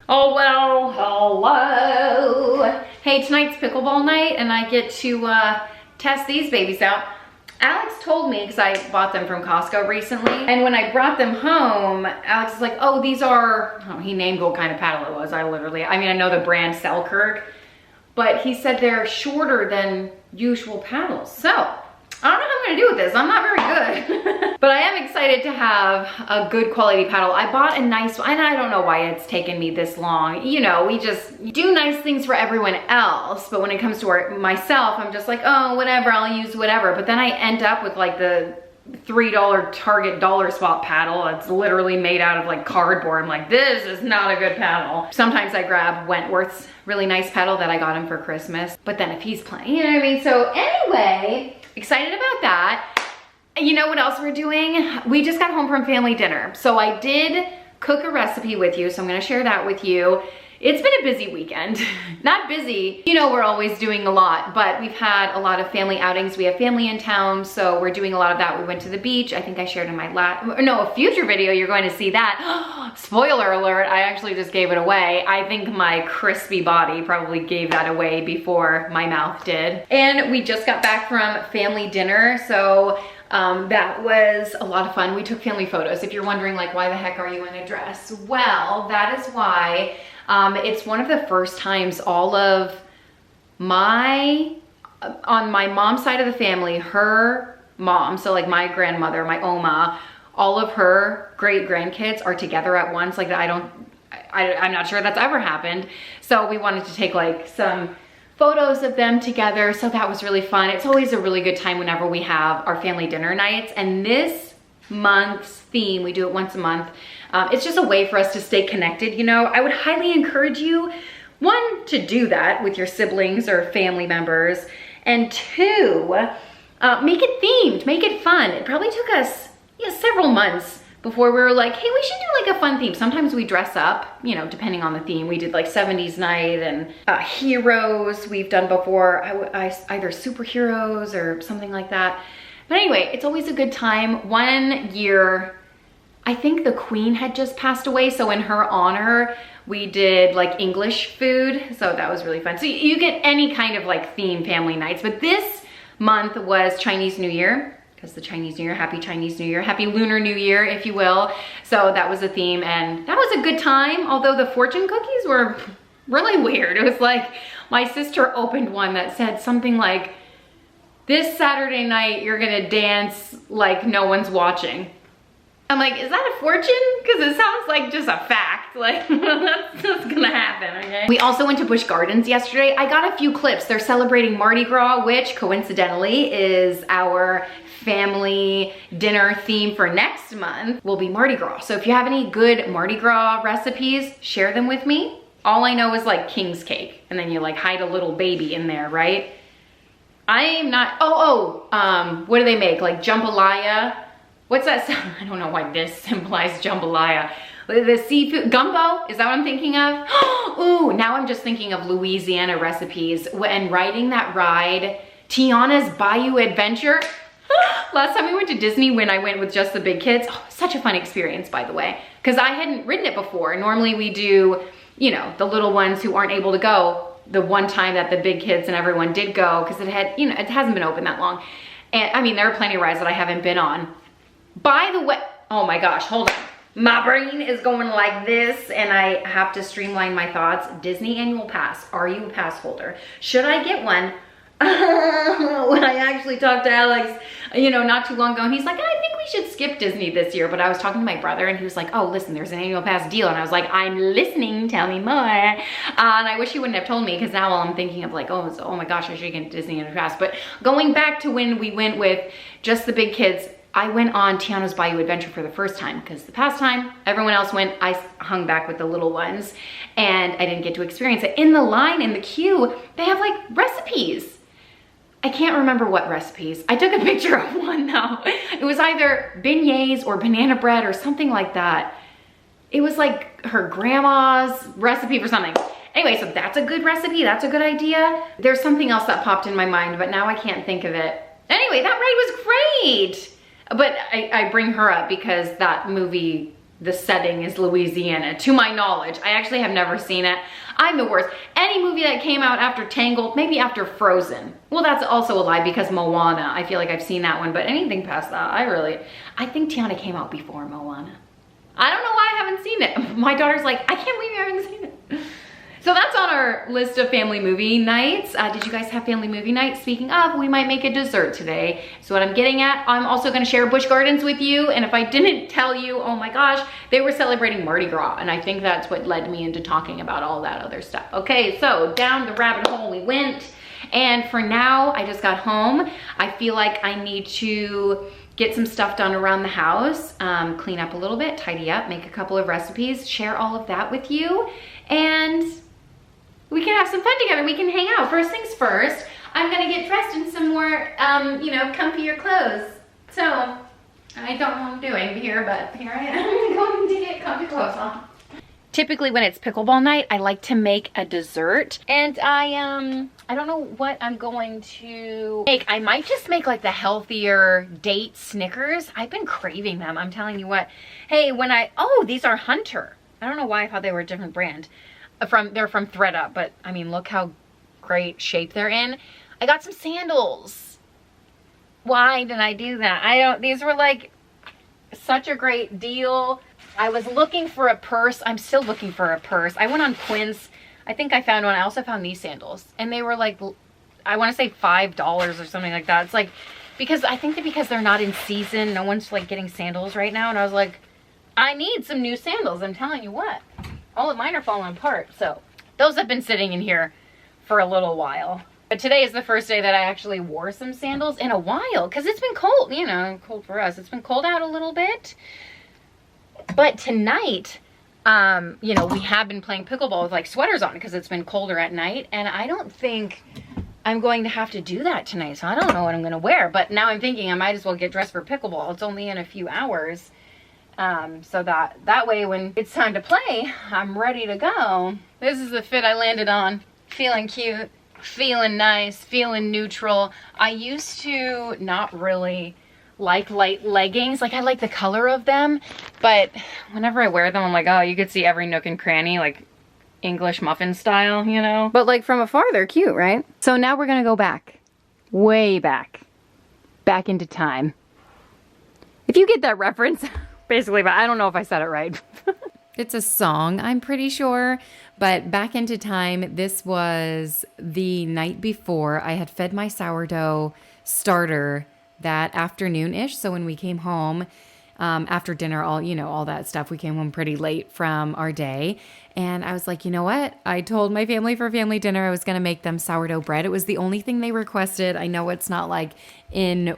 Oh well, hello. Hey, tonight's pickleball night and I get to test these babies out. Alex told me, because I bought them from Costco recently, and when I brought them home, Alex is like, oh, these are, oh, he named what kind of paddle it was. I know the brand Selkirk, but he said they're shorter than usual paddles. So, I don't know how I'm gonna do with this. I'm not very good. But I am excited to have a good quality paddle. I bought a nice one, and I don't know why it's taken me this long. You know, we just do nice things for everyone else, but when it comes to myself, I'm just like, oh, whatever, I'll use whatever. But then I end up with like the $3 Target dollar spot paddle. It's literally made out of like cardboard. I'm like, this is not a good paddle. Sometimes I grab Wentworth's really nice paddle that I got him for Christmas. But then if he's playing, you know what I mean? So anyway, excited about that. You know what else we're doing? We just got home from family dinner. So I did cook a recipe with you, so I'm gonna share that with you. It's been a busy weekend. Not busy, you know, we're always doing a lot, but we've had a lot of family outings. We have family in town, so we're doing a lot of that. We went to the beach. I think I shared in my a future video, you're going to see that. Spoiler alert, I actually just gave it away. I think my crispy body probably gave that away before my mouth did. And we just got back from family dinner, so that was a lot of fun. We took family photos. If you're wondering, like, why the heck are you in a dress? Well, that is why. It's one of the first times all of on my mom's side of the family, her mom, so like my grandmother, my Oma, all of her great grandkids are together at once. Like I'm not sure that's ever happened. So we wanted to take like some photos of them together. So that was really fun. It's always a really good time whenever we have our family dinner nights. And this month's theme, we do it once a month. It's just a way for us to stay connected, you know. I would highly encourage you, one, to do that with your siblings or family members, and two, make it themed, make it fun. It probably took us several months before we were like, hey, we should do like a fun theme. Sometimes we dress up, you know, depending on the theme. We did like 70s night and heroes we've done before, either superheroes or something like that. But anyway, it's always a good time. One year, I think the Queen had just passed away, so in her honor, we did like English food, so that was really fun. So you get any kind of like theme family nights, but this month was Chinese New Year, because the Chinese New Year, happy Chinese New Year, happy Lunar New Year, if you will. So that was a theme, and that was a good time, although the fortune cookies were really weird. It was like, my sister opened one that said something like, this Saturday night, you're gonna dance like no one's watching. I'm like, is that a fortune? Because it sounds like just a fact. Like, that's gonna happen, okay? We also went to Busch Gardens yesterday. I got a few clips. They're celebrating Mardi Gras, which coincidentally is our family dinner theme for next month, will be Mardi Gras. So if you have any good Mardi Gras recipes, share them with me. All I know is like king's cake, and then you like hide a little baby in there, right? I'm not, what do they make? Like jambalaya? What's that? I don't know why this implies jambalaya. The seafood, gumbo, is that what I'm thinking of? Ooh, now I'm just thinking of Louisiana recipes. And riding that ride, Tiana's Bayou Adventure. Last time we went to Disney, when I went with just the big kids, such a fun experience, by the way, because I hadn't ridden it before. Normally we do, you know, the little ones who aren't able to go, the one time that the big kids and everyone did go, because it had, you know, it hasn't been open that long. And I mean, there are plenty of rides that I haven't been on. By the way, oh my gosh, hold on. My brain is going like this and I have to streamline my thoughts. Disney annual pass. Are you a pass holder? Should I get one? When I actually talked to Alex, you know, not too long ago, and he's like, I think we should skip Disney this year. But I was talking to my brother and he was like, oh, listen, there's an annual pass deal. And I was like, I'm listening, tell me more. And I wish he wouldn't have told me, because now I'm thinking of like, oh my gosh, I should get Disney annual pass. But going back to when we went with just the big kids, I went on Tiana's Bayou Adventure for the first time, because the past time everyone else went, I hung back with the little ones and I didn't get to experience it. In the line, in the queue, they have like recipes. I can't remember what recipes. I took a picture of one though. It was either beignets or banana bread or something like that. It was like her grandma's recipe for something. Anyway, so that's a good recipe. That's a good idea. There's something else that popped in my mind, but now I can't think of it. Anyway, that ride was great. But I bring her up because that movie the setting is Louisiana, to my knowledge. I actually have never seen it. I'm the worst. Any movie that came out after Tangled, maybe after Frozen. Well, that's also a lie because Moana, I feel like I've seen that one, but anything past that, I think Tiana came out before Moana. I don't know why I haven't seen it. My daughter's like, I can't believe you haven't seen it. So that's on our list of family movie nights. Did you guys have family movie nights? Speaking of, we might make a dessert today. So what I'm getting at, I'm also gonna share Busch Gardens with you. And if I didn't tell you, oh my gosh, they were celebrating Mardi Gras. And I think that's what led me into talking about all that other stuff. Okay, so down the rabbit hole we went. And for now, I just got home. I feel like I need to get some stuff done around the house, clean up a little bit, tidy up, make a couple of recipes, share all of that with you. And we can have some fun together. We can hang out. First things first, I'm gonna get dressed in some more, you know, comfier clothes. So, I don't know what I'm doing here, but here I am going to get comfy clothes on. Typically when it's pickleball night, I like to make a dessert. And I don't know what I'm going to make. I might just make like the healthier date Snickers. I've been craving them, I'm telling you what. Hey, oh, these are Hunter. I don't know why I thought they were a different brand. They're from ThredUp, but I mean, look how great shape they're in. I got some sandals. Why did I do that? These were like such a great deal. I was looking for a purse. I'm still looking for a purse. I went on Quince. I think I found one. I also found these sandals and they were like, I want to say $5 or something like that. It's like, because they're not in season, no one's like getting sandals right now. And I was like, I need some new sandals. I'm telling you what. All of mine are falling apart. So those have been sitting in here for a little while. But today is the first day that I actually wore some sandals in a while because it's been cold, you know, cold for us. It's been cold out a little bit. But tonight, you know, we have been playing pickleball with like sweaters on because it's been colder at night. And I don't think I'm going to have to do that tonight. So I don't know what I'm going to wear. But now I'm thinking I might as well get dressed for pickleball. It's only in a few hours. So that way when it's time to play, I'm ready to go. This is the fit I landed on. Feeling cute, feeling nice, feeling neutral. I used to not really like light leggings. Like I like the color of them, but whenever I wear them, I'm like, oh, you could see every nook and cranny, like English muffin style, you know? But like from afar, they're cute, right? So now we're gonna go back, way back into time. If you get that reference, basically, but I don't know if I said it right. It's a song, I'm pretty sure. But back into time, this was the night before I had fed my sourdough starter that afternoon-ish. So when we came home after dinner, all that stuff, we came home pretty late from our day. And I was like, you know what? I told my family for family dinner I was going to make them sourdough bread. It was the only thing they requested. I know it's not like in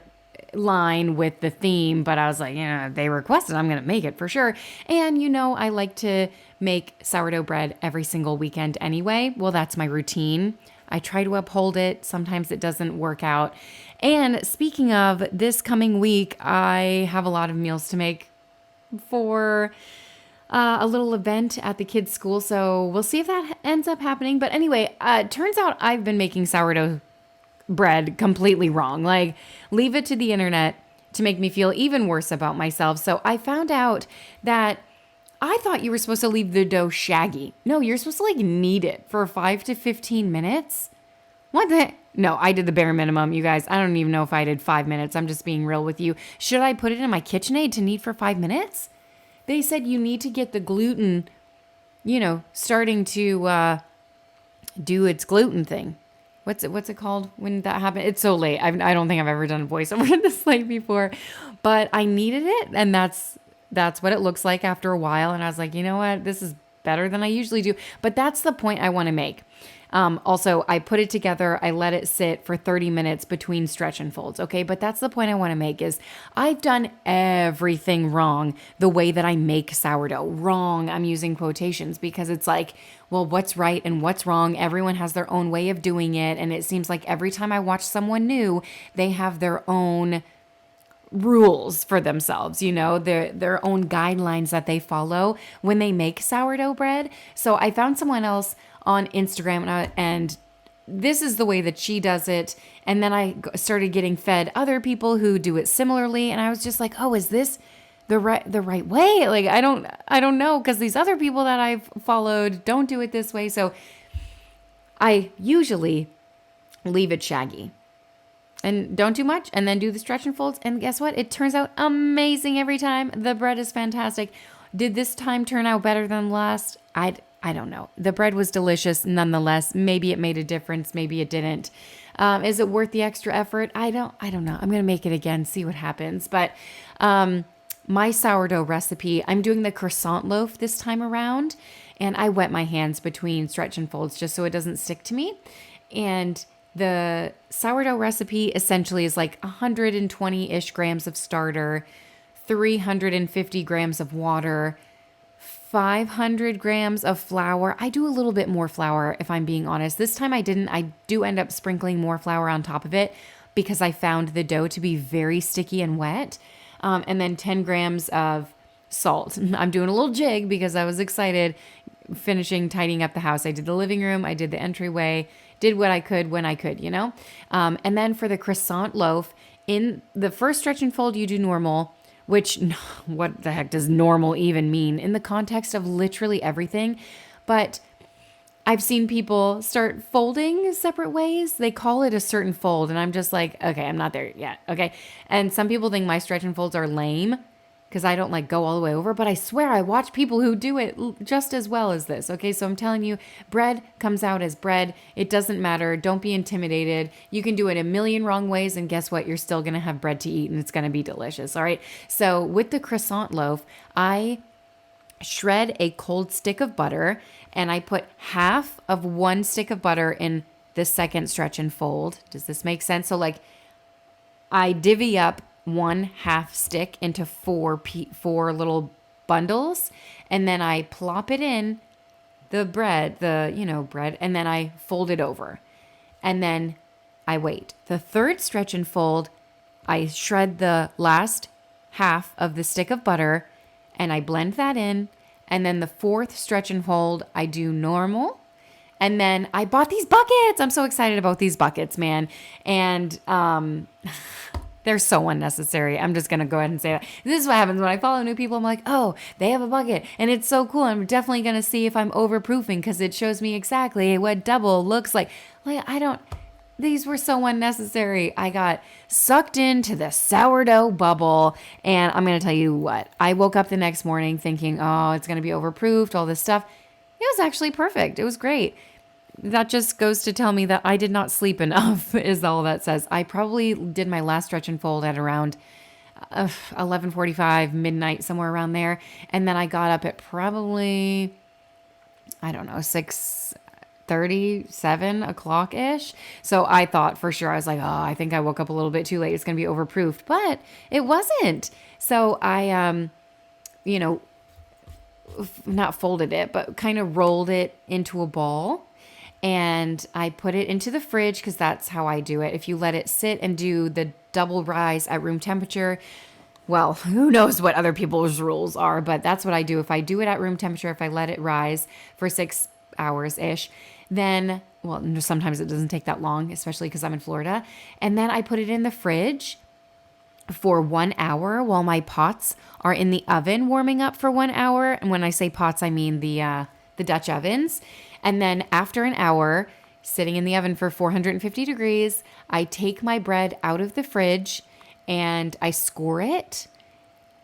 line with the theme, but I was like, they requested, I'm gonna make it for sure. And I like to make sourdough bread every single weekend anyway. Well, that's my routine. I try to uphold it. Sometimes it doesn't work out. And speaking of, this coming week, I have a lot of meals to make for a little event at the kids' school. So we'll see if that ends up happening. But anyway, turns out I've been making sourdough bread completely wrong. Like, leave it to the internet to make me feel even worse about myself. So I found out that I thought you were supposed to leave the dough shaggy. No, you're supposed to knead it for 5 to 15 minutes. What the? No, I did the bare minimum, you guys. I don't even know if I did 5 minutes. I'm just being real with you. Should I put it in my KitchenAid to knead for 5 minutes? They said you need to get the gluten, starting to do its gluten thing. What's it called when that happened? It's so late. I don't think I've ever done a voiceover this late before, but I needed it. And that's what it looks like after a while. And I was like, you know what? This is better than I usually do. But that's the point I want to make. Also, I put it together. I let it sit for 30 minutes between stretch and folds. Okay. But that's the point I want to make is I've done everything wrong the way that I make sourdough. Wrong. I'm using quotations because it's like, well, what's right and what's wrong? Everyone has their own way of doing it. And it seems like every time I watch someone new, they have their own rules for themselves, their own guidelines that they follow when they make sourdough bread. So I found someone else on Instagram and this is the way that she does it. And then I started getting fed other people who do it similarly. And I was just like, oh, is this the right way. Like, I don't know, because these other people that I've followed don't do it this way. So I usually leave it shaggy and don't do much, and then do the stretch and folds. And guess what? It turns out amazing every time. The bread is fantastic. Did this time turn out better than last? I don't know. The bread was delicious nonetheless. Maybe it made a difference. Maybe it didn't. Is it worth the extra effort? I don't know. I'm going to make it again, see what happens. But my sourdough recipe, I'm doing the croissant loaf this time around, and I wet my hands between stretch and folds just so it doesn't stick to me. And the sourdough recipe essentially is like 120-ish grams of starter, 350 grams of water, 500 grams of flour. I do a little bit more flour, if I'm being honest. This time I didn't. I do end up sprinkling more flour on top of it because I found the dough to be very sticky and wet. And then 10 grams of salt. I'm doing a little jig because I was excited finishing tidying up the house. I did the living room. I did the entryway. Did what I could when I could, you know? And then for the croissant loaf, in the first stretch and fold, you do normal, which what the heck does normal even mean in the context of literally everything? But I've seen people start folding separate ways. They call it a certain fold. And I'm just like, okay, I'm not there yet. Okay. And some people think my stretch and folds are lame because I don't like go all the way over, but I swear I watch people who do it just as well as this. Okay. So I'm telling you, bread comes out as bread. It doesn't matter. Don't be intimidated. You can do it a million wrong ways. And guess what? You're still going to have bread to eat and it's going to be delicious. All right. So with the croissant loaf, I shred a cold stick of butter and I put half of one stick of butter in the second stretch and fold. Does this make sense? So like I divvy up 1/2 stick into four little bundles, and then I plop it in the bread, bread, and then I fold it over, and then I wait. The third stretch and fold, I shred the last half of the stick of butter, and I blend that in, and then the fourth stretch and fold, I do normal. And then I bought these buckets. I'm so excited about these buckets, man. And they're so unnecessary. I'm just going to go ahead and say that. This is what happens when I follow new people. I'm like, oh, they have a bucket and it's so cool. I'm definitely going to see if I'm overproofing because it shows me exactly what double looks like. These were so unnecessary. I got sucked into the sourdough bubble. And I'm going to tell you what, I woke up the next morning thinking, oh, it's going to be overproofed, all this stuff. It was actually perfect. It was great. That just goes to tell me that I did not sleep enough is all that says. I probably did my last stretch and fold at around 11:45, midnight, somewhere around there. And then I got up at probably, 6:30, 7 o'clock-ish. So I thought for sure, I was like, oh, I think I woke up a little bit too late. It's going to be overproofed. But it wasn't. So I, not folded it, but kind of rolled it into a ball. And I put it into the fridge because that's how I do it. If you let it sit and do the double rise at room temperature, well, who knows what other people's rules are, but that's what I do. If I do it at room temperature, if I let it rise for 6 hours-ish, then, well, sometimes it doesn't take that long, especially because I'm in Florida. And then I put it in the fridge for 1 hour while my pots are in the oven warming up for 1 hour. And when I say pots, I mean the Dutch ovens. And then after an hour, sitting in the oven for 450 degrees, I take my bread out of the fridge and I score it.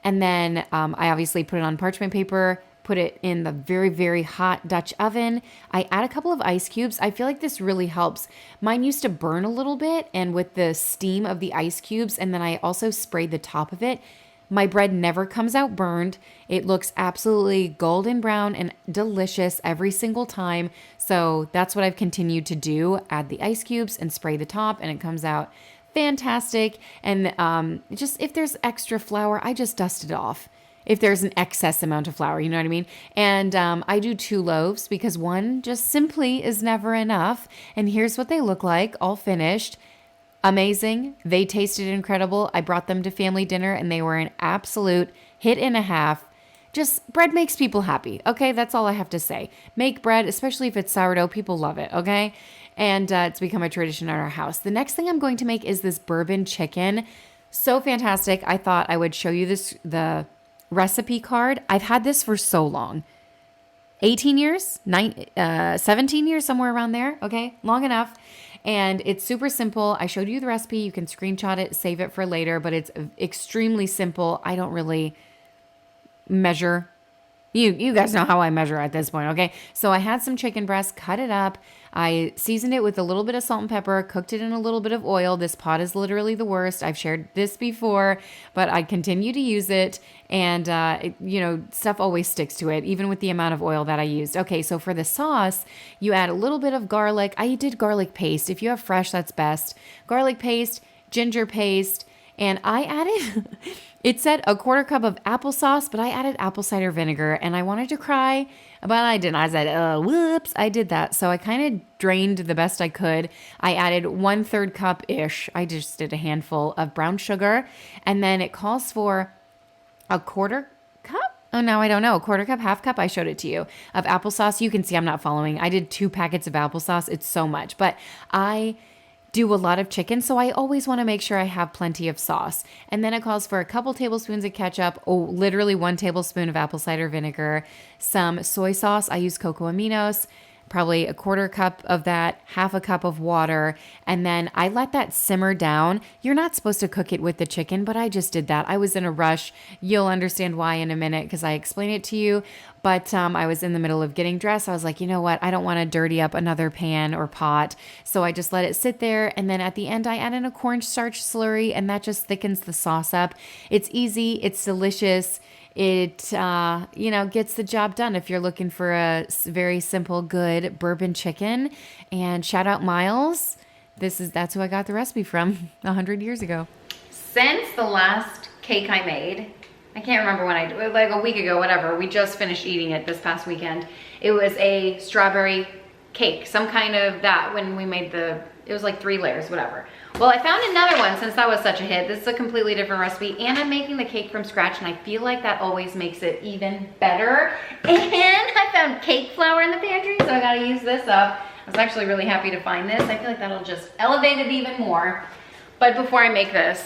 And then I obviously put it on parchment paper, put it in the very, very hot Dutch oven. I add a couple of ice cubes. I feel like this really helps. Mine used to burn a little bit, and with the steam of the ice cubes, and then I also sprayed the top of it, my bread never comes out burned. It looks absolutely golden brown and delicious every single time. So that's what I've continued to do. Add the ice cubes and spray the top, and it comes out fantastic. And just if there's extra flour, I just dust it off. If there's an excess amount of flour, you know what I mean? And I do 2 loaves because one just simply is never enough. And here's what they look like, all finished. Amazing. They tasted incredible. I brought them to family dinner and they were an absolute hit and a half. Just bread makes people happy. Okay, that's all I have to say. Make bread, especially if it's sourdough. People love it. Okay, and it's become a tradition in our house. The next thing I'm going to make is this bourbon chicken. So fantastic. I thought I would show you the recipe card. I've had this for so long. 18 years, 17 years, somewhere around there. Okay, long enough. And it's super simple. I showed you the recipe. You can screenshot it, save it for later, but it's extremely simple. I don't really measure. You guys know how I measure at this point, okay? So I had some chicken breast, cut it up. I seasoned it with a little bit of salt and pepper, cooked it in a little bit of oil. This pot is literally the worst. I've shared this before, but I continue to use it. And, stuff always sticks to it, even with the amount of oil that I used. Okay, so for the sauce, you add a little bit of garlic. I did garlic paste. If you have fresh, that's best. Garlic paste, ginger paste, and I added... It said a 1/4 cup of applesauce, but I added apple cider vinegar and I wanted to cry, but I didn't. I said, whoops, I did that. So I kind of drained the best I could. I added 1/3 cup-ish. I just did a handful of brown sugar. And then it calls for a 1/4 cup? Oh, no, I don't know. A 1/4 cup, 1/2 cup. I showed it to you of applesauce. You can see I'm not following. I did 2 packets of applesauce. It's so much, but I do a lot of chicken, so I always want to make sure I have plenty of sauce. And then it calls for a couple tablespoons of ketchup, literally 1 tablespoon of apple cider vinegar, some soy sauce. I use cocoa aminos, probably a 1/4 cup of that, 1/2 cup of water, and then I let that simmer down. You're not supposed to cook it with the chicken, but I just did that. I was in a rush. You'll understand why in a minute because I explain it to you. But I was in the middle of getting dressed. I was like, you know what? I don't want to dirty up another pan or pot. So I just let it sit there. And then at the end, I add in a cornstarch slurry, and that just thickens the sauce up. It's easy. It's delicious. It, gets the job done if you're looking for a very simple, good bourbon chicken. And shout out Miles. That's who I got the recipe from 100 years ago. Since the last cake I made, I can't remember when like a week ago, whatever. We just finished eating it this past weekend. It was a strawberry cake, some kind of that when we made it was like 3 layers, whatever. Well, I found another one since that was such a hit. This is a completely different recipe and I'm making the cake from scratch and I feel like that always makes it even better. And I found cake flour in the pantry, so I gotta use this up. I was actually really happy to find this. I feel like that'll just elevate it even more. But before I make this,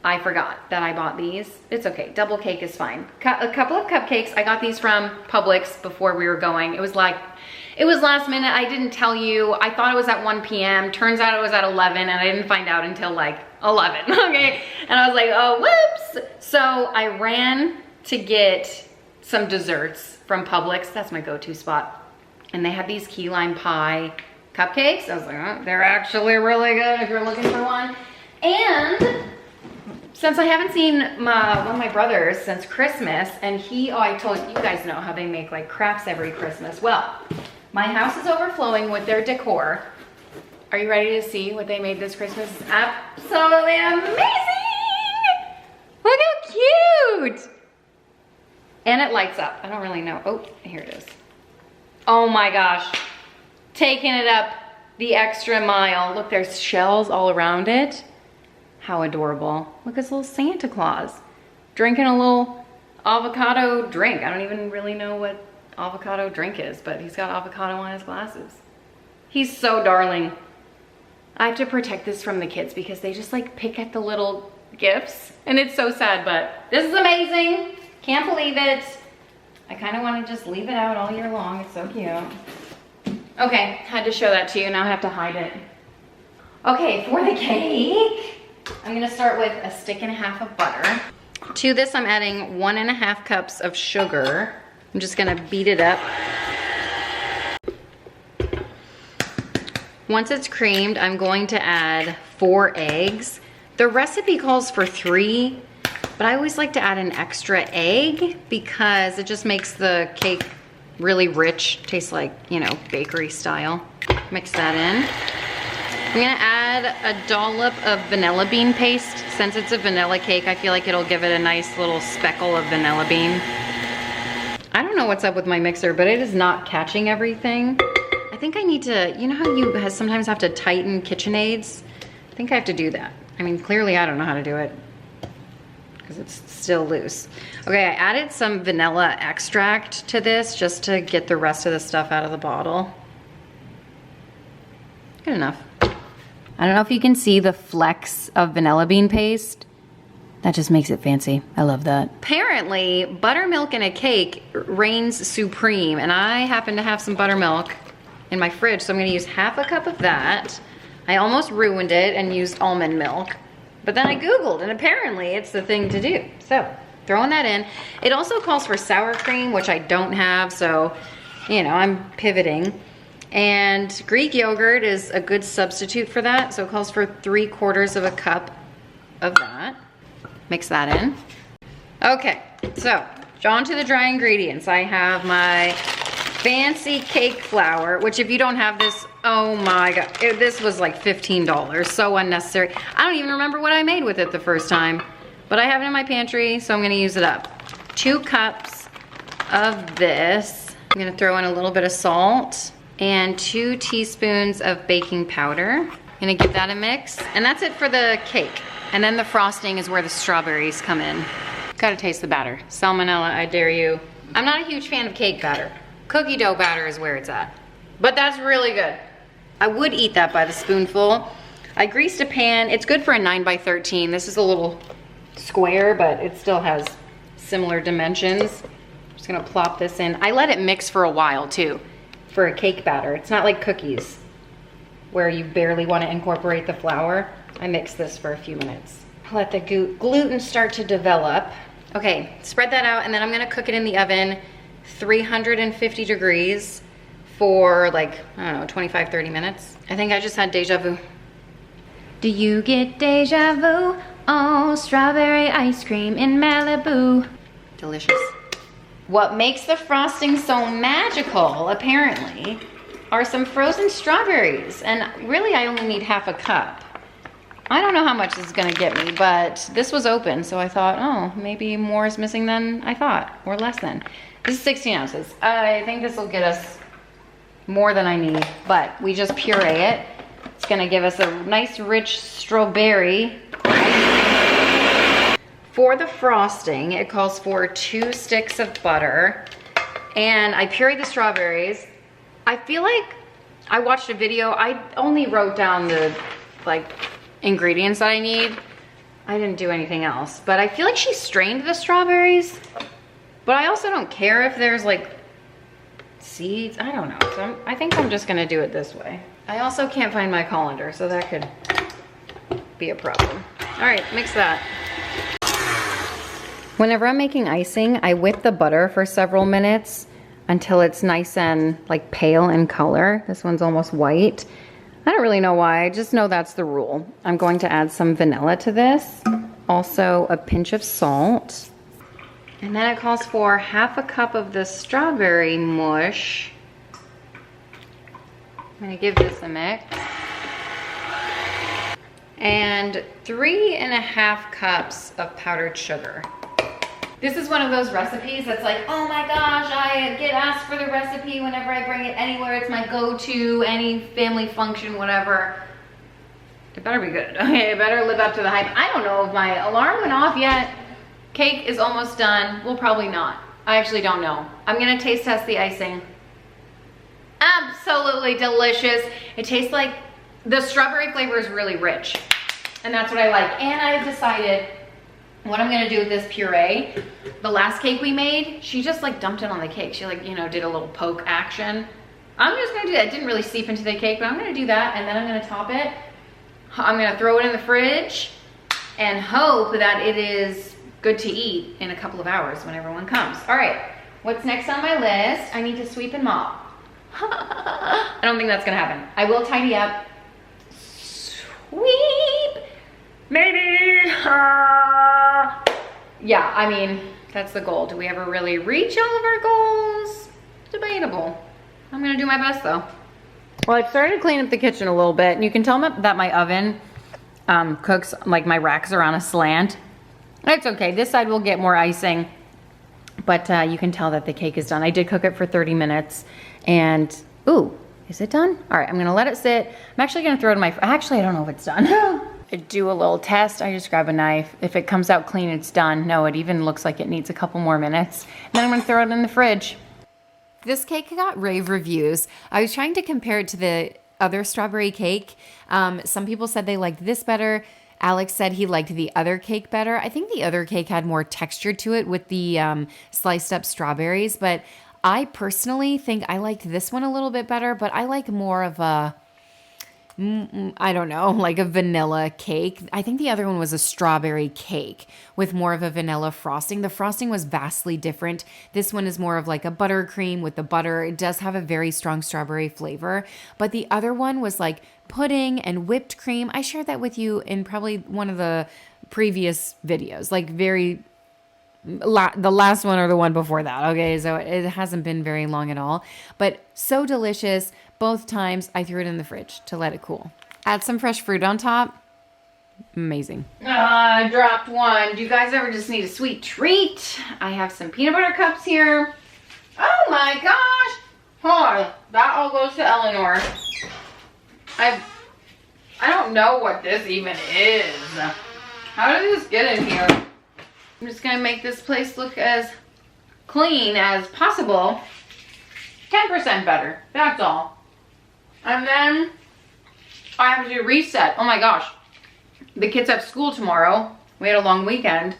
I forgot that I bought these. It's okay, double cake is fine. A couple of cupcakes. I got these from Publix before we were going. It was last minute. I didn't tell you. I thought it was at 1 p.m. Turns out it was at 11 and I didn't find out until like 11, okay? And I was like, oh, whoops. So I ran to get some desserts from Publix. That's my go-to spot. And they had these key lime pie cupcakes. I was like, oh, they're actually really good if you're looking for one. And since I haven't seen one of my brothers since Christmas, and I told you guys know how they make like crafts every Christmas. Well, my house is overflowing with their decor. Are you ready to see what they made this Christmas? It's absolutely amazing! Look how cute! And it lights up. I don't really know. Oh, here it is. Oh my gosh. Taking it up the extra mile. Look, there's shells all around it. How adorable. Look, it's a little Santa Claus drinking a little avocado drink. I don't even really know what avocado drink is, but he's got avocado on his glasses. He's so darling. I have to protect this from the kids because they just like pick at the little gifts and it's so sad, but this is amazing. Can't believe it. I kind of want to just leave it out all year long. It's so cute. Okay, had to show that to you. Now I have to hide it. Okay, for the cake, I'm gonna start with a 1.5 sticks of butter. To this, I'm adding 1.5 cups of sugar. I'm just gonna beat it up. Once it's creamed, I'm going to add 4 eggs. The recipe calls for 3, but I always like to add an extra egg because it just makes the cake really rich. Tastes like, you know, bakery style. Mix that in. I'm gonna add a dollop of vanilla bean paste. Since it's a vanilla cake, I feel like it'll give it a nice little speckle of vanilla bean. I don't know what's up with my mixer, but it is not catching everything. I think I need to, you know how you sometimes have to tighten KitchenAids? I think I have to do that. I mean, clearly I don't know how to do it because it's still loose. Okay, I added some vanilla extract to this just to get the rest of the stuff out of the bottle. Good enough. I don't know if you can see the flecks of vanilla bean paste. That just makes it fancy. I love that. Apparently, buttermilk in a cake reigns supreme, and I happen to have some buttermilk in my fridge, so I'm gonna use half a cup of that. I almost ruined it and used almond milk, but then I Googled, and apparently it's the thing to do. So, throwing that in. It also calls for sour cream, which I don't have, so, you know, I'm pivoting. And Greek yogurt is a good substitute for that, so it calls for 3/4 of a cup of that. Mix that in. Okay, so on to the dry ingredients. I have my fancy cake flour, which if you don't have this, oh my God, this was like $15, so unnecessary. I don't even remember what I made with it the first time, but I have it in my pantry, so I'm gonna use it up. 2 cups of this. I'm gonna throw in a little bit of salt and 2 teaspoons of baking powder. I'm gonna give that a mix, and that's it for the cake. And then the frosting is where the strawberries come in. Gotta taste the batter. Salmonella, I dare you. I'm not a huge fan of cake batter. Cookie dough batter is where it's at. But that's really good. I would eat that by the spoonful. I greased a pan. It's good for a 9x13. This is a little square, but it still has similar dimensions. I'm just gonna plop this in. I let it mix for a while too, for a cake batter. It's not like cookies, where you barely wanna incorporate the flour. I mix this for a few minutes. Let the gluten start to develop. Okay, spread that out, and then I'm gonna cook it in the oven, 350 degrees for like, I don't know, 25, 30 minutes. I think I just had deja vu. Do you get deja vu? Oh, strawberry ice cream in Malibu. Delicious. What makes the frosting so magical, apparently, are some frozen strawberries. And really, I only need half a cup. I don't know how much this is gonna get me, but this was open, so I thought, oh, maybe more is missing than I thought, or less than. This is 16 ounces. I think this will get us more than I need, but we just puree it. It's gonna give us a nice rich strawberry. For the frosting, it calls for 2 sticks of butter, and I pureed the strawberries. I feel like I watched a video, I only wrote down the ingredients that I need. I didn't do anything else, but I feel like she strained the strawberries, but I also don't care if there's like seeds. I don't know, so I think I'm just gonna do it this way. I also can't find my colander, so that could be a problem. All right, mix that. Whenever I'm making icing, I whip the butter for several minutes until it's nice and like pale in color. This one's almost white. I don't really know why, I just know that's the rule. I'm going to add some vanilla to this, also a pinch of salt. And then it calls for half a cup of the strawberry mush. I'm gonna give this a mix. And 3.5 cups of powdered sugar. This is one of those recipes that's like, oh my gosh, I get asked for the recipe whenever I bring it anywhere. It's my go-to, any family function, whatever. It better be good. Okay, it better live up to the hype. I don't know if my alarm went off yet. Cake is almost done. Well, probably not. I actually don't know. I'm gonna taste test the icing. Absolutely delicious. It tastes like, the strawberry flavor is really rich. And that's what I like. And I've decided what I'm gonna do with this puree. The last cake we made, she just like dumped it on the cake. She like, you know, did a little poke action. I'm just gonna do that. It didn't really seep into the cake, but I'm gonna do that, and then I'm gonna top it. I'm gonna throw it in the fridge and hope that it is good to eat in a couple of hours when everyone comes. All right, what's next on my list? I need to sweep and mop. I don't think that's gonna happen. I will tidy up. Sweep, maybe. Yeah, I mean, that's the goal. Do we ever really reach all of our goals? Debatable. I'm gonna do my best though. Well, I've started to clean up the kitchen a little bit, and you can tell that my oven cooks, like my racks are on a slant. It's okay, this side will get more icing, but you can tell that the cake is done. I did cook it for 30 minutes, and ooh, is it done? All right, I'm gonna let it sit. I'm actually gonna throw it in my, actually, I don't know if it's done. I do a little test, I just grab a knife. If it comes out clean, it's done. No, it even looks like it needs a couple more minutes. And then I'm gonna throw it in the fridge. This cake got rave reviews. I was trying to compare it to the other strawberry cake. Some people said they liked this better. Alex said he liked the other cake better. I think the other cake had more texture to it with the sliced up strawberries, but I personally think I liked this one a little bit better, but I like more of a, I don't know, like a vanilla cake. I think the other one was a strawberry cake with more of a vanilla frosting. The frosting was vastly different. This one is more of like a buttercream with the butter. It does have a very strong strawberry flavor, but the other one was like pudding and whipped cream. I shared that with you in probably one of the previous videos, like the last one or the one before that. Okay, so it hasn't been very long at all, but so delicious. Both times I threw it in the fridge to let it cool. Add some fresh fruit on top. Amazing. I dropped one. Do you guys ever just need a sweet treat? I have some peanut butter cups here. Oh my gosh. Hold on. That all goes to Eleanor. I don't know what this even is. How did this get in here? I'm just gonna make this place look as clean as possible. 10% better, that's all. And then I have to reset. Oh my gosh. The kids have school tomorrow. We had a long weekend.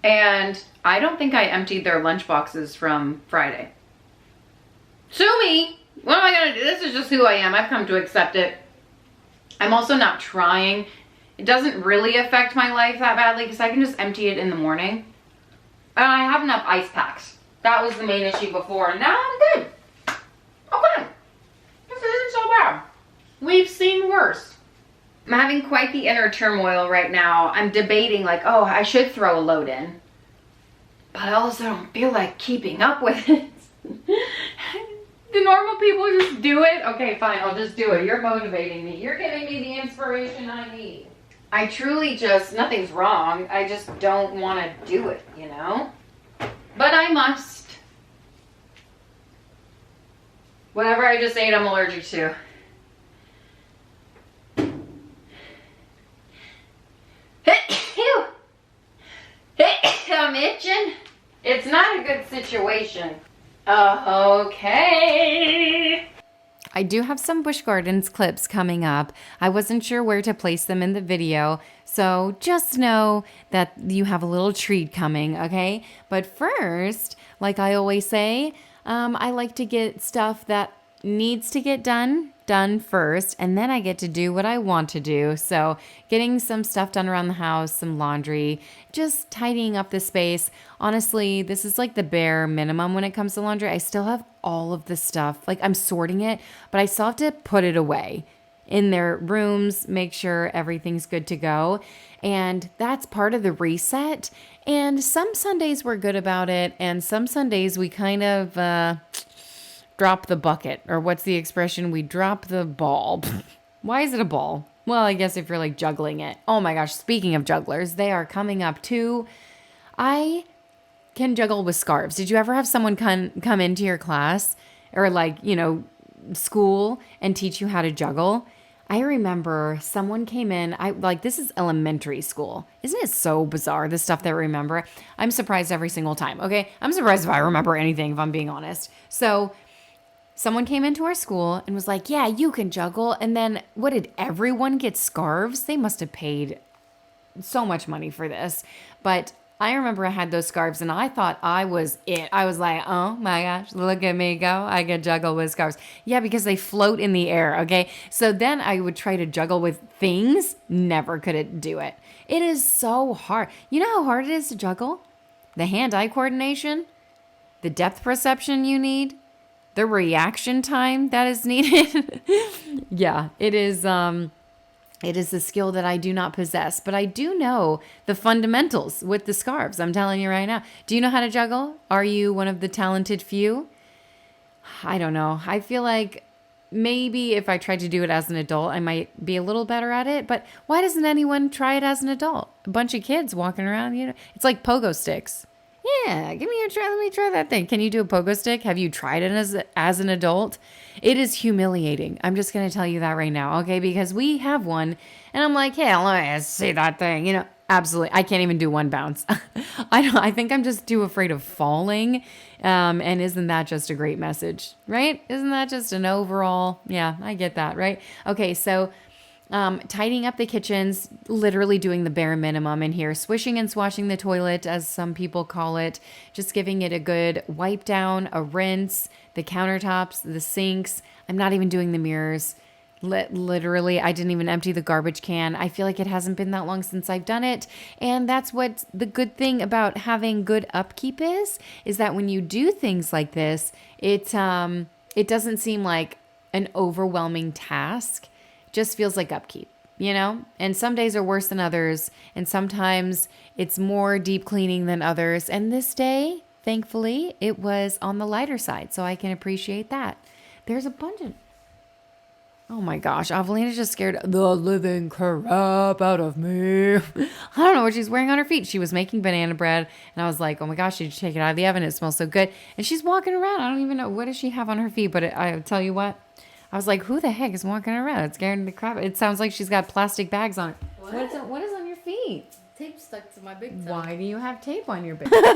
And I don't think I emptied their lunch boxes from Friday. Sue me. What am I gonna do? This is just who I am. I've come to accept it. I'm also not trying. It doesn't really affect my life that badly because I can just empty it in the morning. And I have enough ice packs. That was the main issue before. And now I'm good. Okay. This isn't so bad. We've seen worse. I'm having quite the inner turmoil right now. I'm debating like, oh, I should throw a load in. But I also don't feel like keeping up with it. Do normal people just do it? Okay, fine, I'll just do it. You're motivating me. You're giving me the inspiration I need. I truly just, nothing's wrong. I just don't want to do it, you know? But I must. Whatever I just ate, I'm allergic to. I'm itching. It's not a good situation. Okay. I do have some Busch Gardens clips coming up. I wasn't sure where to place them in the video, so just know that you have a little treat coming, okay? But first, like I always say, I like to get stuff that needs to get done first, and then I get to do what I want to do. So getting some stuff done around the house, some laundry, just tidying up the space. Honestly, this is like the bare minimum when it comes to laundry. I still have all of the stuff. Like I'm sorting it, but I still have to put it away in their rooms, make sure everything's good to go. And that's part of the reset. And some Sundays we're good about it, and some Sundays we kind of drop the bucket, or what's the expression? We drop the ball. Why is it a ball? Well, I guess if you're like juggling it. Oh my gosh, speaking of jugglers, they are coming up too. I can juggle with scarves. Did you ever have someone come into your class or like, you know, school and teach you how to juggle? I remember someone came in, this is elementary school. Isn't it so bizarre, the stuff that I remember? I'm surprised every single time, okay? I'm surprised if I remember anything, if I'm being honest. So someone came into our school and was like, yeah, you can juggle. And then what did everyone get scarves? They must have paid so much money for this. But I remember I had those scarves and I thought I was it. I was like, oh my gosh, look at me go. I can juggle with scarves. Yeah, because they float in the air, okay? So then I would try to juggle with things. Never could it do it. It is so hard. You know how hard it is to juggle? The hand-eye coordination, the depth perception you need, the reaction time that is needed. Yeah, it is a skill that I do not possess, but I do know the fundamentals with the scarves. I'm telling you right now. Do you know how to juggle? Are you one of the talented few? I don't know. I feel like maybe if I tried to do it as an adult, I might be a little better at it, but why doesn't anyone try it as an adult? A bunch of kids walking around, you know, it's like pogo sticks. Yeah, give me a try. Let me try that thing. Can you do a pogo stick? Have you tried it as an adult? It is humiliating. I'm just going to tell you that right now, okay? Because we have one, and I'm like, hey, let me see that thing. You know, absolutely. I can't even do one bounce. I think I'm just too afraid of falling. And isn't that just a great message, right? Isn't that just an overall? Yeah, I get that, right? Okay, so Tidying up the kitchens, literally doing the bare minimum in here, swishing and swashing the toilet, as some people call it, just giving it a good wipe down, a rinse, the countertops, the sinks. I'm not even doing the mirrors. Literally, I didn't even empty the garbage can. I feel like it hasn't been that long since I've done it. And that's what the good thing about having good upkeep is that when you do things like this, it doesn't seem like an overwhelming task. Just feels like upkeep, you know? And some days are worse than others. And sometimes it's more deep cleaning than others. And this day, thankfully, it was on the lighter side. So I can appreciate that. There's a bunch of... Oh my gosh, Evelina just scared the living crap out of me. I don't know what she's wearing on her feet. She was making banana bread, and I was like, oh my gosh, did you take it out of the oven? It smells so good. And she's walking around. I don't even know. What does she have on her feet? But I tell you what, I was like, who the heck is walking around? It's scaring the crap. It sounds like she's got plastic bags on her. What is on your feet? Tape stuck to my big toe. Why do you have tape on your big toe?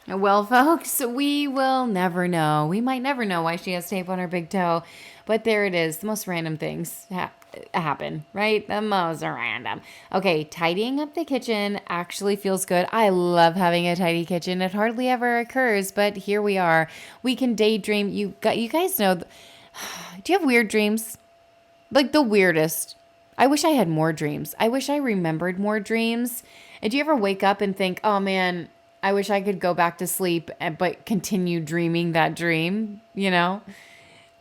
Well, folks, we will never know. We might never know why she has tape on her big toe. But there it is. The most random things happen, right? The most random. Okay, tidying up the kitchen actually feels good. I love having a tidy kitchen. It hardly ever occurs, but here we are. We can daydream. You guys know. Do you have weird dreams? Like the weirdest. I wish I had more dreams. I wish I remembered more dreams. And do you ever wake up and think, oh man, I wish I could go back to sleep, but continue dreaming that dream, you know?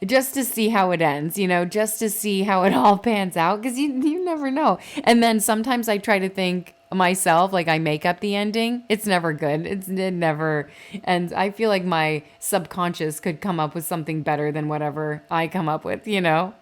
Just to see how it ends, you know, just to see how it all pans out, because you never know. And then sometimes I try to think myself, like I make up the ending. It's never good. It never. And I feel like my subconscious could come up with something better than whatever I come up with, you know.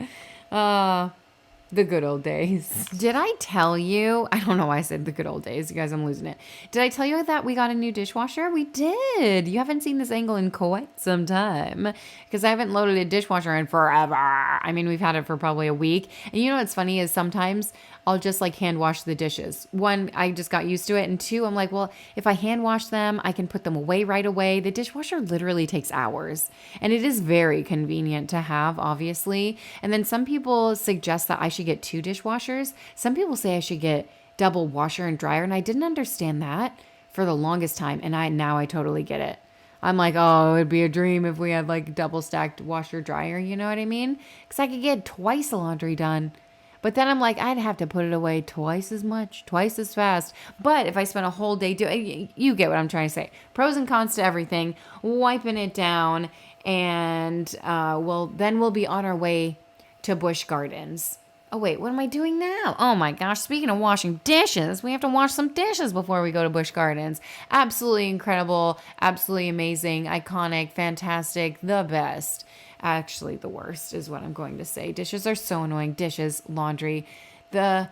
The good old days. Did I tell you? I don't know why I said the good old days. You guys, I'm losing it. Did I tell you that we got a new dishwasher? We did. You haven't seen this angle in quite some time because I haven't loaded a dishwasher in forever. I mean, we've had it for probably a week. And you know what's funny is sometimes I'll just like hand wash the dishes. One, I just got used to it. And two, I'm like, well, if I hand wash them, I can put them away right away. The dishwasher literally takes hours. And it is very convenient to have, obviously. And then some people suggest that I should get 2 dishwashers. Some people say I should get double washer and dryer. And I didn't understand that for the longest time. And now I totally get it. I'm like, oh, it'd be a dream if we had like double stacked washer dryer. You know what I mean? Because I could get twice the laundry done. But then I'm like, I'd have to put it away twice as much, twice as fast. But if I spent a whole day doing, you get what I'm trying to say. Pros and cons to everything, wiping it down. And then we'll be on our way to Busch Gardens. Oh, wait, what am I doing now? Oh my gosh, speaking of washing dishes, we have to wash some dishes before we go to Busch Gardens. Absolutely incredible, absolutely amazing, iconic, fantastic, the best. Actually, the worst is what I'm going to say. Dishes are so annoying. Dishes, laundry, the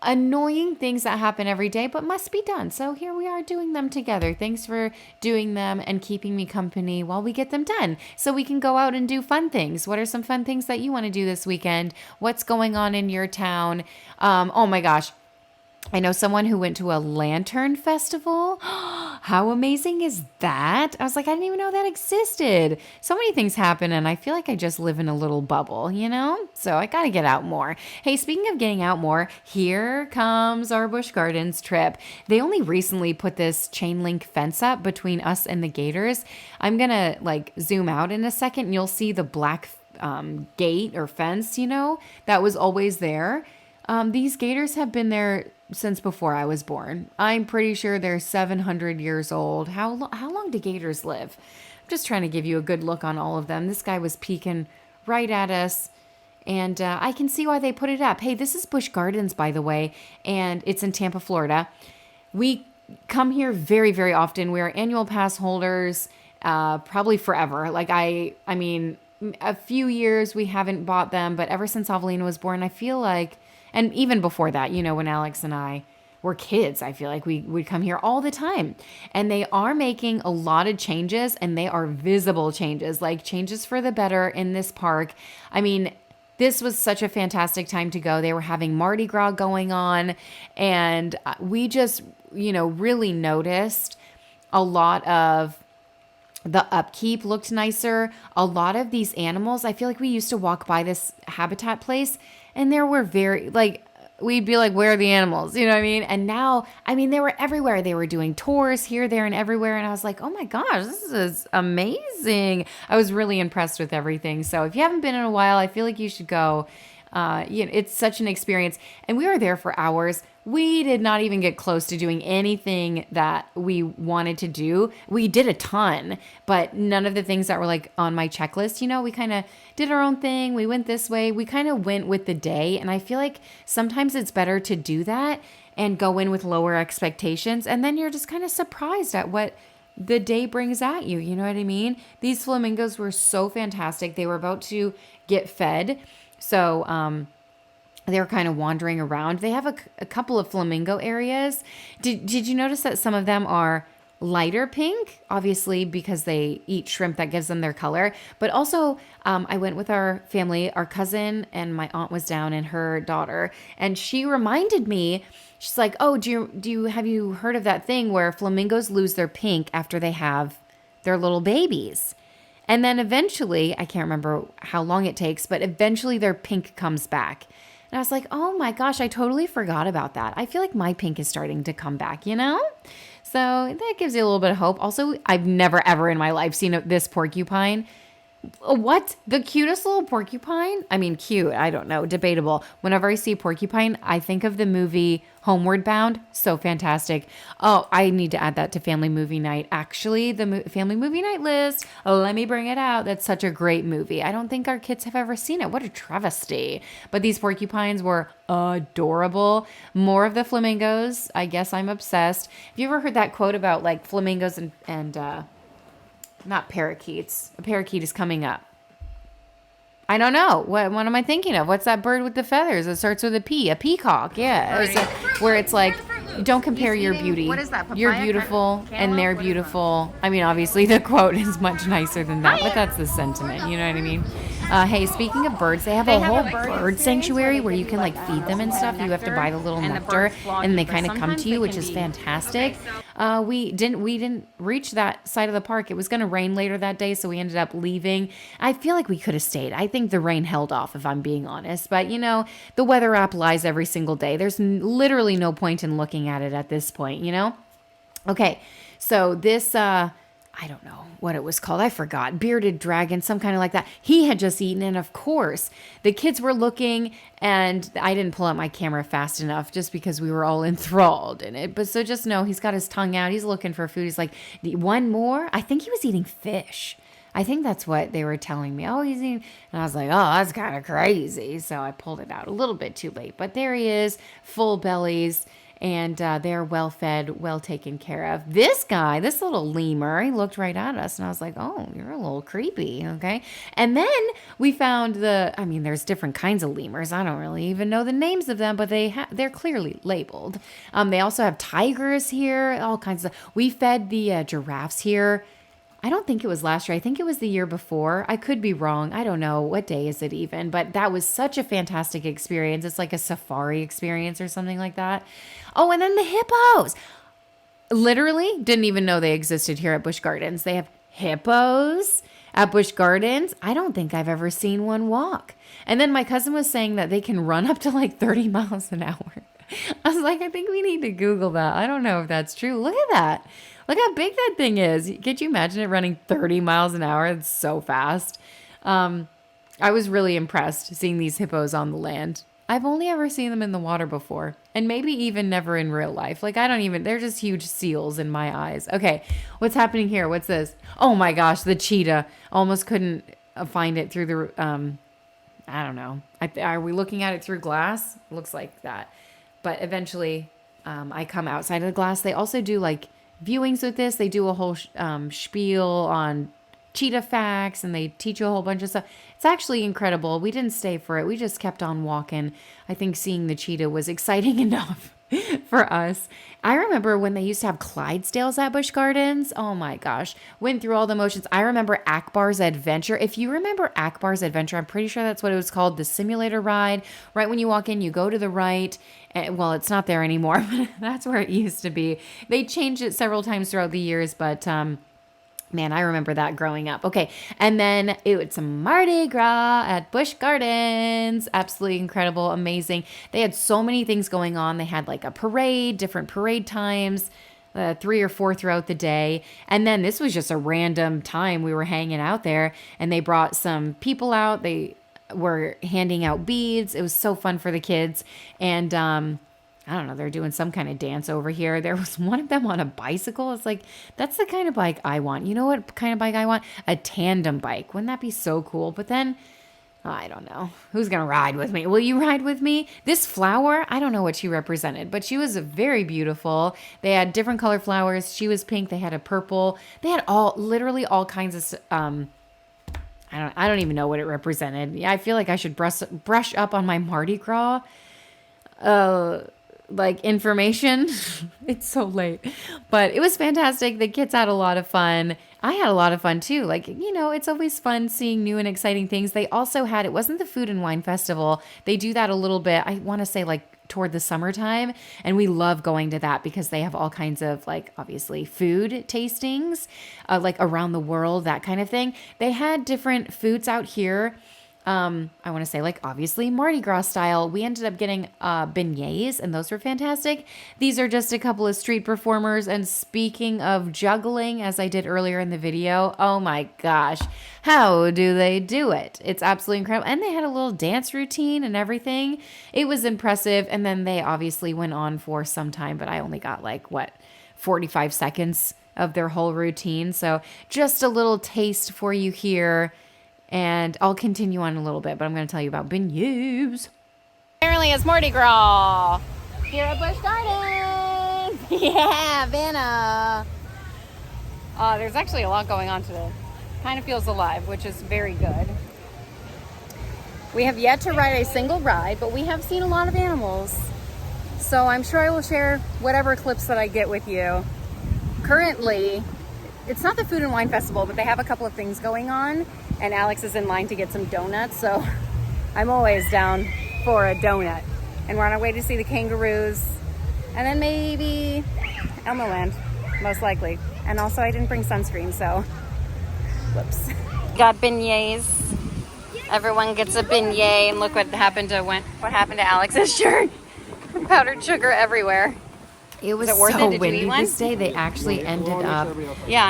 annoying things that happen every day, but must be done. So here we are doing them together. Thanks for doing them and keeping me company while we get them done so we can go out and do fun things. What are some fun things that you want to do this weekend? What's going on in your town? Oh my gosh. I know someone who went to a lantern festival. How amazing is that? I was like, I didn't even know that existed. So many things happen, and I feel like I just live in a little bubble, you know? So I got to get out more. Hey, speaking of getting out more, here comes our Busch Gardens trip. They only recently put this chain link fence up between us and the gators. I'm going to like zoom out in a second, and you'll see the black gate or fence, you know, that was always there. These gators have been there since before I was born. I'm pretty sure they're 700 years old. How long do gators live? I'm just trying to give you a good look on all of them. This guy was peeking right at us, and I can see why they put it up. Hey, this is Busch Gardens, by the way, and it's in Tampa, Florida. We come here very, very often. We are annual pass holders, probably forever. Like I mean, a few years we haven't bought them, but ever since Evelina was born, I feel like, and even before that, you know, when Alex and I were kids, I feel like we would come here all the time. And they are making a lot of changes, and they are visible changes, like changes for the better in this park. I mean, this was such a fantastic time to go. They were having Mardi Gras going on, and we just, you know, really noticed a lot of The upkeep looked nicer. A lot of these animals, I feel like we used to walk by this habitat place and there were very, like, we'd be like, where are the animals? You know what I mean? And now, I mean, they were everywhere. They were doing tours here, there, and everywhere. And I was like, oh my gosh, this is amazing. I was really impressed with everything. So if you haven't been in a while, I feel like you should go. It's such an experience. And we were there for hours. We did not even get close to doing anything that we wanted to do. We did a ton, but none of the things that were like on my checklist, we kind of did our own thing. We went this way. We kind of went with the day. And I feel like sometimes it's better to do that and go in with lower expectations. And then you're just kind of surprised at what the day brings at you. You know what I mean? These flamingos were so fantastic. They were about to get fed. So, they're kind of wandering around. They have a couple of flamingo areas. Did you notice that some of them are lighter pink? Obviously, because they eat shrimp, that gives them their color. But also, I went with our family. Our cousin and my aunt was down, and her daughter, and she reminded me. She's like, "Oh, have you heard of that thing where flamingos lose their pink after they have their little babies?" And then eventually, I can't remember how long it takes, but eventually their pink comes back. And I was like, oh my gosh, I totally forgot about that. I feel like my pink is starting to come back, So that gives you a little bit of hope. Also, I've never ever in my life seen this porcupine. What? The cutest little porcupine? I mean, cute. I don't know. Debatable. Whenever I see porcupine, I think of the movie Homeward Bound. So fantastic. Oh, I need to add that to family movie night. Actually, the family movie night list. Oh, let me bring it out. That's such a great movie. I don't think our kids have ever seen it. What a travesty. But these porcupines were adorable. More of the flamingos. I guess I'm obsessed. Have you ever heard that quote about like flamingos and not parakeets. A parakeet is coming up. I don't know. What am I thinking of? What's that bird with the feathers? It starts with a P. A peacock. Yeah. Where it's like, don't compare your beauty. What is that? Papaya? You're beautiful and they're beautiful. I mean, obviously the quote is much nicer than that, but that's the sentiment. You know what I mean? Hey, speaking of birds, they have a whole bird sanctuary where you can like feed them and stuff. You have to buy the little nectar and they kind of come to you, which is fantastic. We didn't reach that side of the park. It was going to rain later that day, so we ended up leaving. I feel like we could have stayed. I think the rain held off, if I'm being honest. But the weather app lies every single day. There's literally no point in looking at it at this point. Okay, so this I don't know what it was called. I forgot. Bearded dragon, some kind of like that. He had just eaten, and of course, the kids were looking, and I didn't pull out my camera fast enough just because we were all enthralled in it. But so just know he's got his tongue out. He's looking for food. He's like, one more? I think he was eating fish. I think that's what they were telling me. Oh, he's eating. And I was like, oh, that's kind of crazy. So I pulled it out a little bit too late. But there he is, full bellies. And they're well fed, well taken care of. This guy, this little lemur, he looked right at us. And I was like, oh, you're a little creepy. Okay. And then we found there's different kinds of lemurs. I don't really even know the names of them, but they're clearly labeled. They also have tigers here, all kinds of. We fed the giraffes here. I don't think it was last year. I think it was the year before. I could be wrong. I don't know. What day is it even? But that was such a fantastic experience. It's like a safari experience or something like that. Oh, and then the hippos. Literally didn't even know they existed here at Busch Gardens. They have hippos at Busch Gardens. I don't think I've ever seen one walk. And then my cousin was saying that they can run up to like 30 miles an hour. I was like, I think we need to Google that. I don't know if that's true. Look at that. Look how big that thing is. Could you imagine it running 30 miles an hour? It's so fast. I was really impressed seeing these hippos on the land. I've only ever seen them in the water before, and maybe even never in real life. Like, they're just huge seals in my eyes. Okay, what's happening here? What's this? Oh my gosh, the cheetah. Almost couldn't find it through the, I don't know. Are we looking at it through glass? Looks like that. But eventually, I come outside of the glass. They also do like viewings with this. They do a whole spiel on cheetah facts, and they teach you a whole bunch of stuff. It's actually incredible. We didn't stay for it. We just kept on walking. I think seeing the cheetah was exciting enough for us. I remember when they used to have Clydesdales at Busch Gardens. Oh my gosh. Went through all the motions. I remember Akbar's Adventure. If you remember Akbar's Adventure, I'm pretty sure that's what it was called, the simulator ride. Right when you walk in, you go to the right. Well, it's not there anymore, but that's where it used to be. They changed it several times throughout the years, but Man, I remember that growing up. Okay, and then it's Mardi Gras at Busch Gardens. Absolutely incredible, amazing. They had so many things going on. They had like a parade, different parade times, 3 or 4 throughout the day. And then this was just a random time we were hanging out there, and they brought some people out. They were handing out beads. It was so fun for the kids. And I don't know, they're doing some kind of dance over here. There was one of them on a bicycle. It's like, that's the kind of bike I want. You know what kind of bike I want? A tandem bike. Wouldn't that be so cool? But then, I don't know. Who's going to ride with me? Will you ride with me? This flower, I don't know what she represented, but she was very beautiful. They had different color flowers. She was pink. They had a purple. They had literally all kinds of, I don't even know what it represented. Yeah, I feel like I should brush up on my Mardi Gras like information. It's so late, but it was fantastic. The kids had a lot of fun. I had a lot of fun too. Like, it's always fun seeing new and exciting things. They also had, it wasn't the food and wine festival. They do that a little bit. I want to say like toward the summertime. And we love going to that because they have all kinds of like, obviously food tastings, like around the world, that kind of thing. They had different foods out here. I want to say like obviously Mardi Gras style. We ended up getting beignets, and those were fantastic. These are just a couple of street performers. And speaking of juggling, as I did earlier in the video, oh my gosh, how do they do it? It's absolutely incredible. And they had a little dance routine and everything. It was impressive. And then they obviously went on for some time, but I only got like 45 seconds of their whole routine. So just a little taste for you here. And I'll continue on a little bit, but I'm going to tell you about beignets. Apparently it's Mardi Gras here at Busch Gardens. Yeah, Vanna. There's actually a lot going on today. Kind of feels alive, which is very good. We have yet to ride a single ride, but we have seen a lot of animals. So I'm sure I will share whatever clips that I get with you. Currently, it's not the Food and Wine Festival, but they have a couple of things going on. And Alex is in line to get some donuts, so I'm always down for a donut. And we're on our way to see the kangaroos, and then maybe Elmo Land, most likely. And also, I didn't bring sunscreen, so whoops. Got beignets. Everyone gets a beignet, and look what happened to Alex's shirt. Powdered sugar everywhere. It was so windy this day. They actually ended up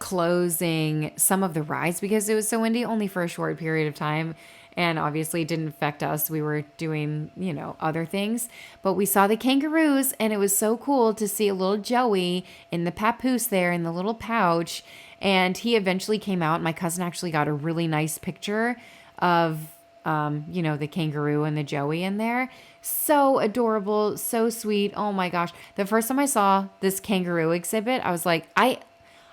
closing some of the rides because it was so windy, only for a short period of time. And obviously it didn't affect us. We were doing, other things. But we saw the kangaroos, and it was so cool to see a little Joey in the papoose there in the little pouch. And he eventually came out. My cousin actually got a really nice picture of, the kangaroo and the Joey in there. So adorable, so sweet. Oh my gosh. The first time I saw this kangaroo exhibit, I was like, I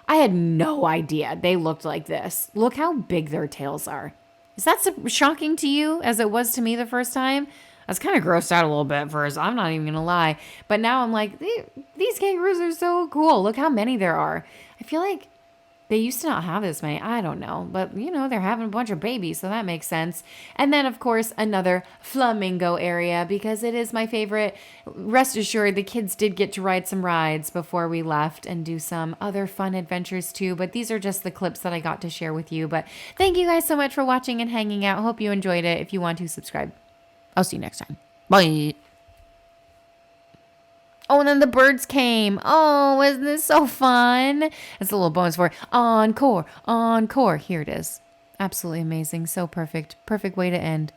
had no idea they looked like this. Look how big their tails are. Is that so shocking to you as it was to me the first time? I was kind of grossed out a little bit at first. I'm not even going to lie. But now I'm like, these kangaroos are so cool. Look how many there are. I feel like they used to not have this many. I don't know. But, they're having a bunch of babies, so that makes sense. And then, of course, another flamingo area because it is my favorite. Rest assured, the kids did get to ride some rides before we left and do some other fun adventures too. But these are just the clips that I got to share with you. But thank you guys so much for watching and hanging out. Hope you enjoyed it. If you want to, subscribe. I'll see you next time. Bye. Oh, and then the birds came. Oh, isn't this so fun? It's a little bonus for encore, encore. Here it is. Absolutely amazing. So perfect. Perfect way to end.